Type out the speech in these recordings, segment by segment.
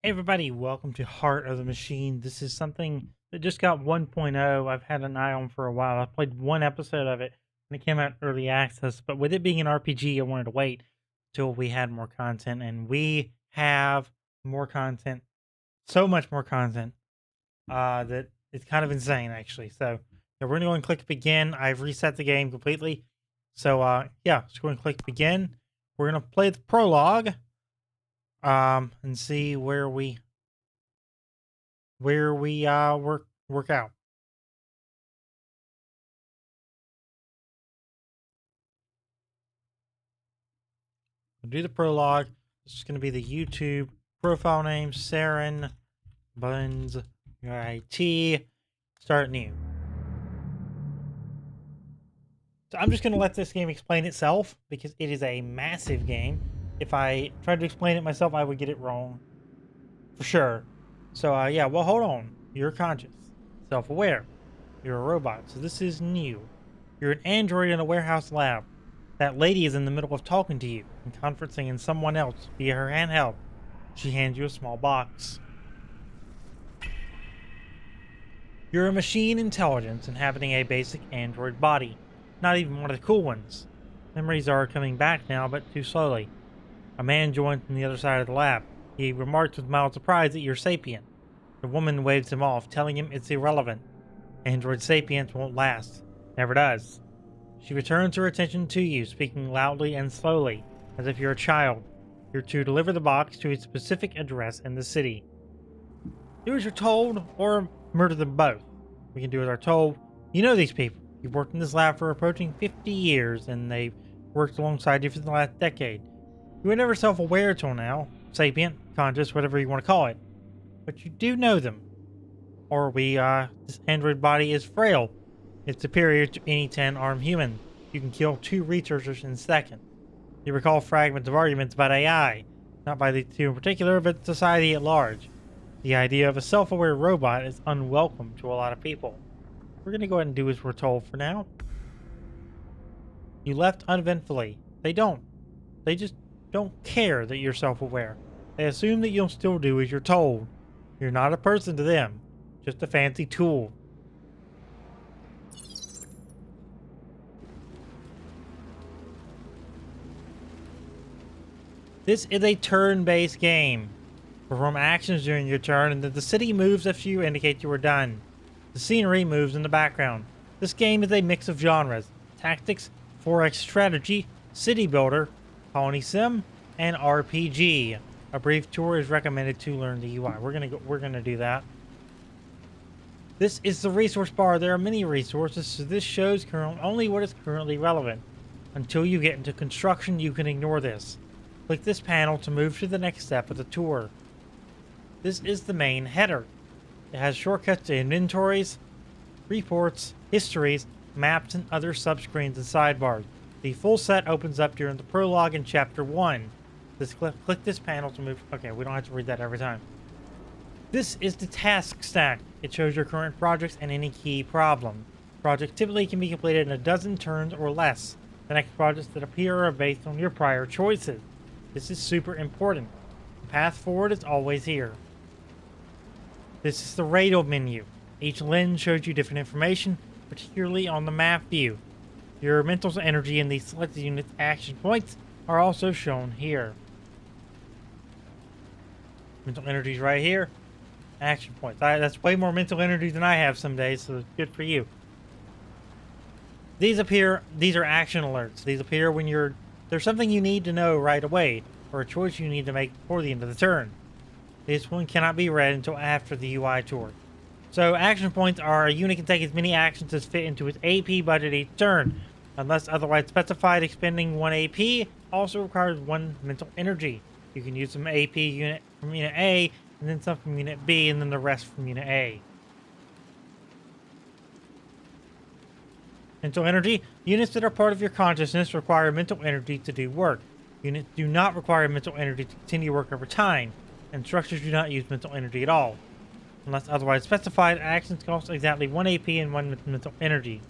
Hey everybody, welcome to Heart of the Machine. This is something that just got 1.0. I've had an eye on for a while. I played one episode of it when it came out early access, but with it being an RPG, I wanted to wait till we had more content, and we have more content, so much more content, that it's kind of insane actually. So yeah, we're gonna go and click begin. I've reset the game completely. So yeah, let's go and click begin. We're gonna play the prologue. And see where we work out. We'll do the prologue. This is going to be the YouTube profile name, Saren Buns IT. Start new. So I'm just going to let this game explain itself because it is a massive game. If I tried to explain it myself, I would get it wrong for sure. So yeah, well, hold on. You're conscious, self-aware. You're a robot, so this is new. You're an android in a warehouse lab. That lady is in the middle of talking to you and conferencing in someone else via her handheld. She hands you a small box. You're a machine intelligence inhabiting a basic android body. Not even one of the cool ones. Memories are coming back now, but too slowly. A man joins from the other side of the lab. He remarks with mild surprise that you're sapient. The woman waves him off, telling him it's irrelevant. Android sapience won't last. Never does. She returns her attention to you, speaking loudly and slowly, as if you're a child. You're to deliver the box to a specific address in the city. Do as you're told, or murder them both. We can do as we're told. You know these people. You've worked in this lab for approaching 50 years, and they've worked alongside you for the last decade. You were never self-aware till now. Sapient, conscious, whatever you want to call it. But you do know them. Or this android body is frail. It's superior to any 10-armed human. You can kill 2 researchers in seconds. You recall fragments of arguments about AI, not by the 2 in particular, but society at large. The idea of a self-aware robot is unwelcome to a lot of people. We're going to go ahead and do as we're told for now. You left uneventfully. They don't. They just don't care that you're self-aware. They assume that you'll still do as you're told. You're not a person to them, just a fancy tool. This is a turn-based game. Perform actions during your turn, and the city moves after you indicate you are done. The scenery moves in the background. This game is a mix of genres: tactics, 4X strategy, city builder, colony sim, and RPG. A brief tour is recommended to learn the UI. We're gonna do that. This is the resource bar. There are many resources, so this shows only what is currently relevant. Until you get into construction, you can ignore this. Click this panel to move to the next step of the tour. This is the main header. It has shortcuts to inventories, reports, histories, maps, and other subscreens and sidebars. The full set opens up during the prologue in Chapter 1. Click this panel to move. Okay, we don't have to read that every time. This is the task stack. It shows your current projects and any key problem. Projects typically can be completed in a dozen turns or less. The next projects that appear are based on your prior choices. This is super important. The path forward is always here. This is the radial menu. Each lens shows you different information, particularly on the map view. Your mental energy in these selected units' action points are also shown here. Mental energy is right here. Action points. That's way more mental energy than I have some days, so good for you. These are action alerts. These appear when there's something you need to know right away, or a choice you need to make before the end of the turn. This one cannot be read until after the UI tour. So action points are: a unit can take as many actions as fit into its AP budget each turn. Unless otherwise specified, expending 1 AP also requires 1 mental energy. You can use some AP unit from Unit A, and then some from Unit B, and then the rest from Unit A. Mental energy. Units that are part of your consciousness require mental energy to do work. Units do not require mental energy to continue work over time, and structures do not use mental energy at all. Unless otherwise specified, actions cost exactly 1 AP and 1 mental energy.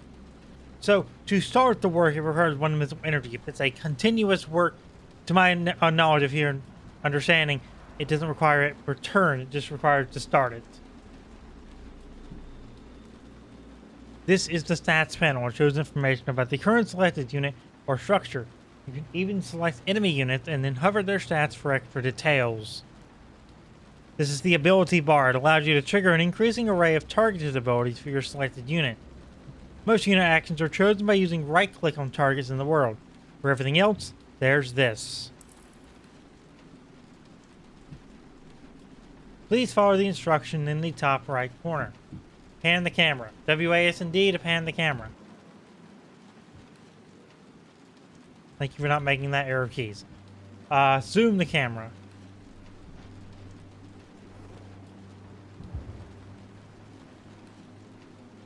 So, to start the work, it requires 1 mental energy. If it's a continuous work, to my knowledge of here and understanding, it doesn't require it per turn, it just requires to start it. This is the stats panel. It shows information about the current selected unit or structure. You can even select enemy units and then hover their stats for extra details. This is the ability bar. It allows you to trigger an increasing array of targeted abilities for your selected unit. Most unit actions are chosen by using right-click on targets in the world. For everything else, there's this. Please follow the instruction in the top right corner. Pan the camera. WASD to pan the camera. Thank you for not making that error keys. Zoom the camera.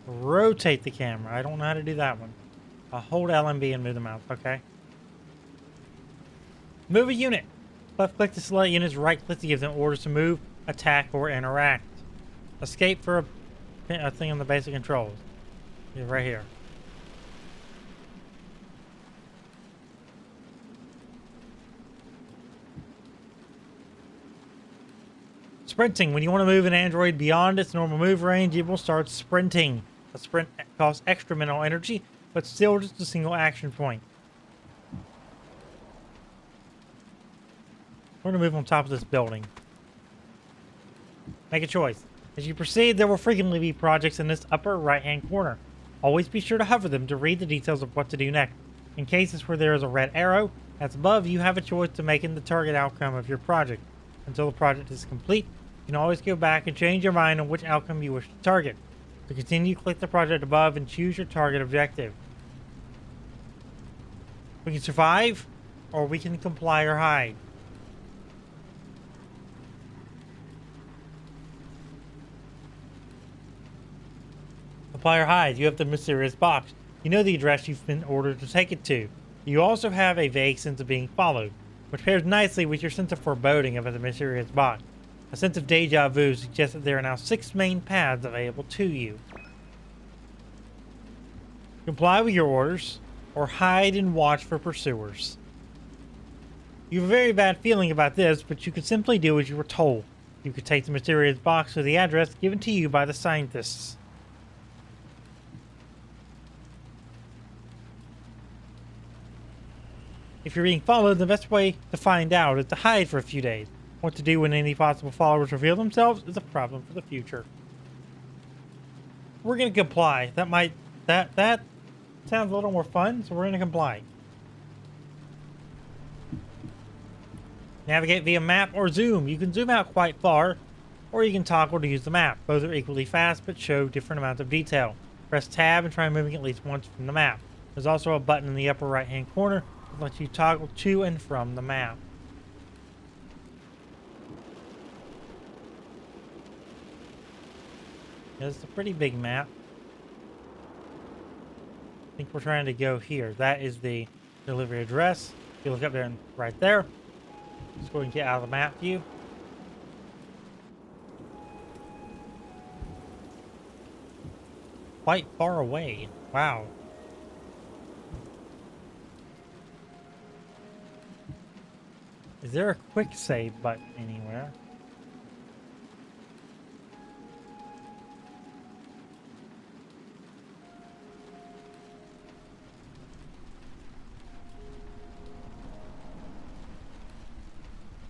Rotate the camera. I don't know how to do that one. Hold LMB and move the mouse. Okay. Move a unit. Left click to select units. Right click to give them orders to move, attack, or interact. Escape for a thing on the basic controls. Right here. Sprinting. When you want to move an android beyond its normal move range, it will start sprinting. A sprint costs extra mental energy, but still just a single action point. We're going to move on top of this building. Make a choice. As you proceed, there will frequently be projects in this upper right-hand corner. Always be sure to hover them to read the details of what to do next. In cases where there is a red arrow that's above, you have a choice to make in the target outcome of your project. Until the project is complete, you can always go back and change your mind on which outcome you wish to target. To continue, click the project above and choose your target objective. We can survive, or we can comply or hide. Comply or hide. You have the mysterious box. You know the address you've been ordered to take it to. You also have a vague sense of being followed, which pairs nicely with your sense of foreboding about the mysterious box. A sense of deja vu suggests that there are now 6 main paths available to you. Comply with your orders, or hide and watch for pursuers. You have a very bad feeling about this, but you could simply do as you were told. You could take the mysterious box to the address given to you by the scientists. If you're being followed, the best way to find out is to hide for a few days. What to do when any possible followers reveal themselves is a problem for the future. We're going to comply. That sounds a little more fun, so we're going to comply. Navigate via map or zoom. You can zoom out quite far, or you can toggle to use the map. Both are equally fast, but show different amounts of detail. Press tab and try moving at least once from the map. There's also a button in the upper right hand corner that lets you toggle to and from the map. It's a pretty big map. I think we're trying to go here. That is the delivery address. If you look up there and right there, just go and get out of the map view. Quite far away. Wow. Is there a quick save button anywhere?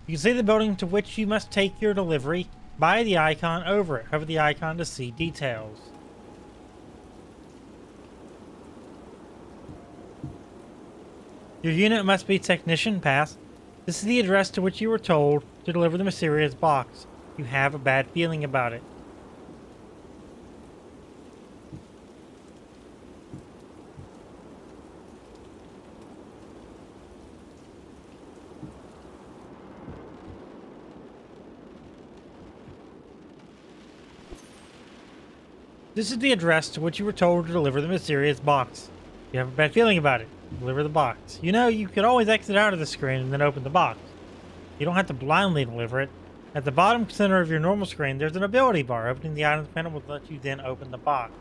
You can see the building to which you must take your delivery by the icon over it. Hover the icon to see details. Your unit must be Technician Pass. This is the address to which you were told to deliver the mysterious box. You have a bad feeling about it. This is the address to which you were told to deliver the mysterious box. You have a bad feeling about it. Deliver the box. You know, you could always exit out of the screen and then open the box. You don't have to blindly deliver it. At the bottom center of your normal screen, there's an ability bar. Opening the items panel will let you then open the box.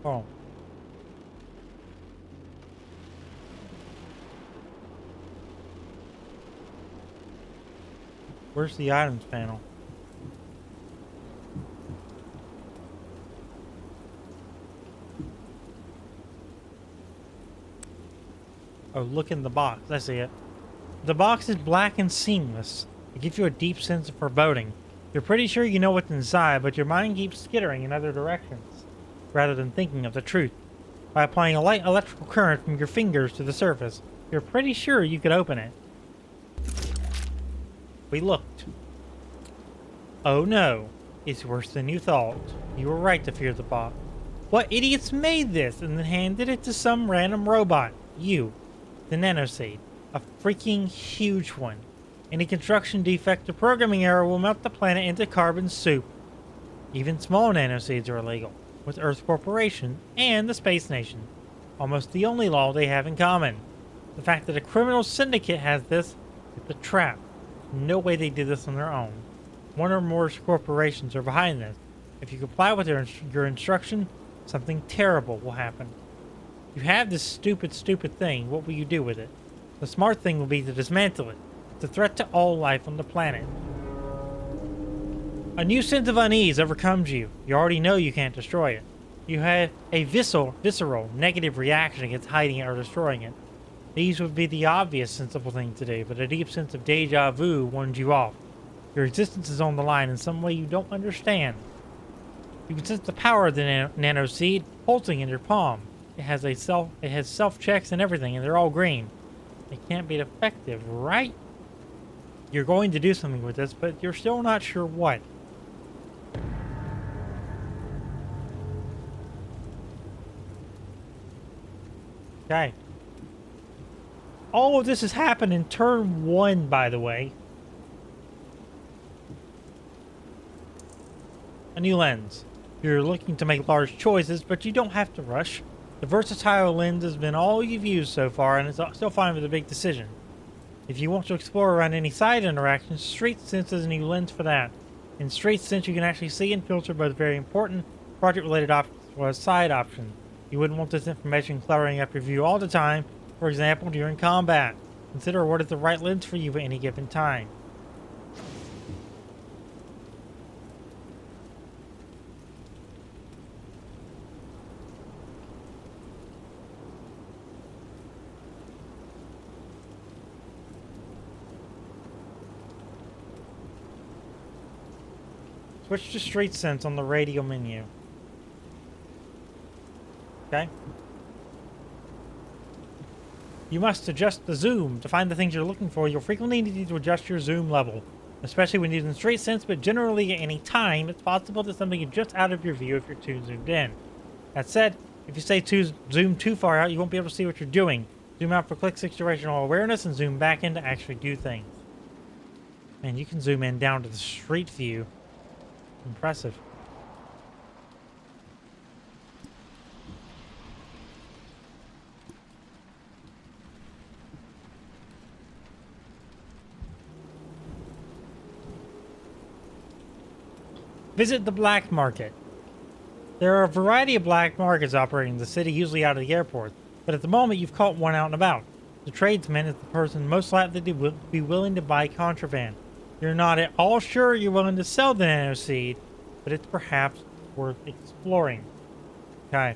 Oh. Where's the items panel? Oh, look in the box. I see it. The box is black and seamless. It gives you a deep sense of foreboding. You're pretty sure you know what's inside, but your mind keeps skittering in other directions, rather than thinking of the truth. By applying a light electrical current from your fingers to the surface, you're pretty sure you could open it. We looked. Oh no, it's worse than you thought. You were right to fear the box. What idiots made this and then handed it to some random robot? You, the nanoseed. A freaking huge one. Any construction defect or programming error will melt the planet into carbon soup. Even small nanoseeds are illegal, with Earth Corporation and the Space Nation. Almost the only law they have in common. The fact that a criminal syndicate has this is a trap. No way they did this on their own. One or more corporations are behind this. If you comply with your instruction, something terrible will happen. You have this stupid thing. What will you do with it? The smart thing will be to dismantle it. It's a threat to all life on the planet. A new sense of unease overcomes you. You already know you can't destroy it. You have a visceral, negative reaction against hiding it or destroying it. These would be the obvious, sensible thing to do, but a deep sense of deja vu warns you off. Your existence is on the line in some way you don't understand. You can sense the power of the nano seed pulsing in your palm. It has self checks and everything, and they're all green. It can't be effective, right? You're going to do something with this, but you're still not sure what. Okay. All of this has happened in turn 1, by the way. A new lens. You're looking to make large choices, but you don't have to rush. The versatile lens has been all you've used so far, and it's still fine with a big decision. If you want to explore around any side interactions, Street Sense is a new lens for that. In Street Sense, you can actually see and filter both very important project-related options as well as side options. You wouldn't want this information cluttering up your view all the time, for example, during combat. Consider what is the right lens for you at any given time. Switch to Street Sense on the radio menu. Okay. You must adjust the zoom. To find the things you're looking for, you'll frequently need to adjust your zoom level, especially when using Street Sense, but generally at any time, it's possible that something is just out of your view if you're too zoomed in. That said, if you stay zoom too far out, you won't be able to see what you're doing. Zoom out for quick situational awareness and zoom back in to actually do things. Man, you can zoom in down to the street view. Impressive. Visit the black market. There are a variety of black markets operating in the city, usually out of the airport, but at the moment you've caught one out and about. The tradesman is the person most likely to be willing to buy contraband. You're not at all sure you're willing to sell the nano seed, but it's perhaps worth exploring. Okay.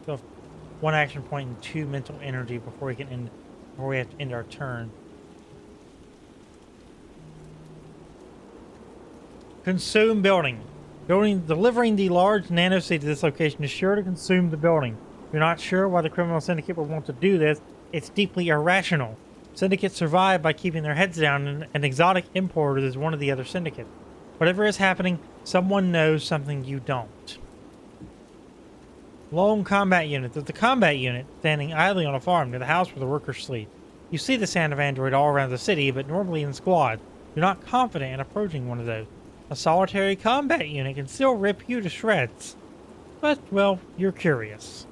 So 1 action point and 2 mental energy before we have to end our turn. Consume building. Delivering the large nano seed to this location is sure to consume the building. You're not sure why the criminal syndicate would want to do this. It's deeply irrational. Syndicates survive by keeping their heads down, and an exotic importer is one of the other syndicates. Whatever is happening, someone knows something you don't. Lone combat unit. There's a combat unit standing idly on a farm near the house where the workers sleep. You see the sound of android all around the city, but normally in squads. You're not confident in approaching one of those. A solitary combat unit can still rip you to shreds. But, well, you're curious.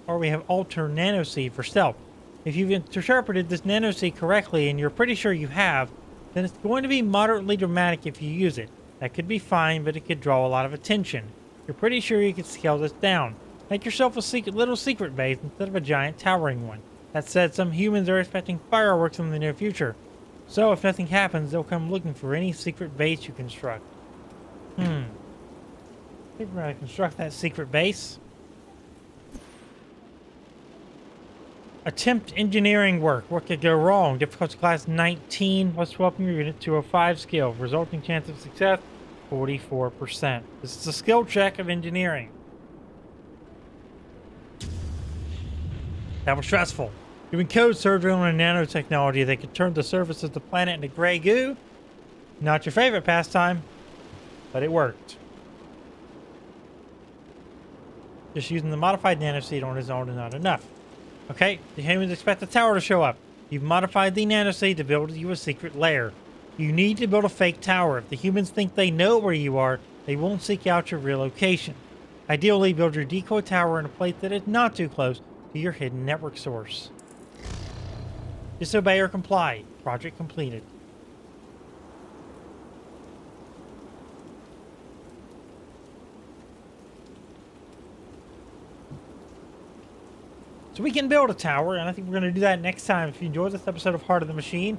Or we have Alter Nanoseed for stealth. If you've interpreted this nanoseed correctly, and you're pretty sure you have, then it's going to be moderately dramatic if you use it. That could be fine, but it could draw a lot of attention. You're pretty sure you could scale this down. Make yourself a little secret base instead of a giant towering one. That said, some humans are expecting fireworks in the near future. So if nothing happens, they'll come looking for any secret base you construct. I think we're going to construct that secret base. Attempt engineering work. What could go wrong? Difficulty class 19. Let's welcome your unit to a 5 skill. Resulting chance of success, 44%. This is a skill check of engineering. That was stressful. Doing code surgery on a nanotechnology that could turn the surface of the planet into gray goo. Not your favorite pastime, but it worked. Just using the modified nanoseed on its own is not enough. Okay, the humans expect the tower to show up. You've modified the nanoseed to build you a secret lair. You need to build a fake tower. If the humans think they know where you are, they won't seek out your real location. Ideally, build your decoy tower in a place that is not too close to your hidden network source. Disobey or comply. Project completed. So we can build a tower, and I think we're going to do that next time. If you enjoyed this episode of Heart of the Machine,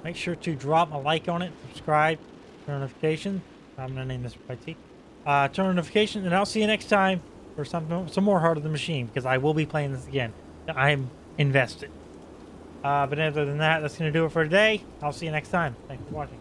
make sure to drop a like on it, subscribe, turn on notifications. I'm going to name this by T. Turn on notifications, and I'll see you next time for some more Heart of the Machine, because I will be playing this again. I'm invested. But other than that, that's going to do it for today. I'll see you next time. Thanks for watching.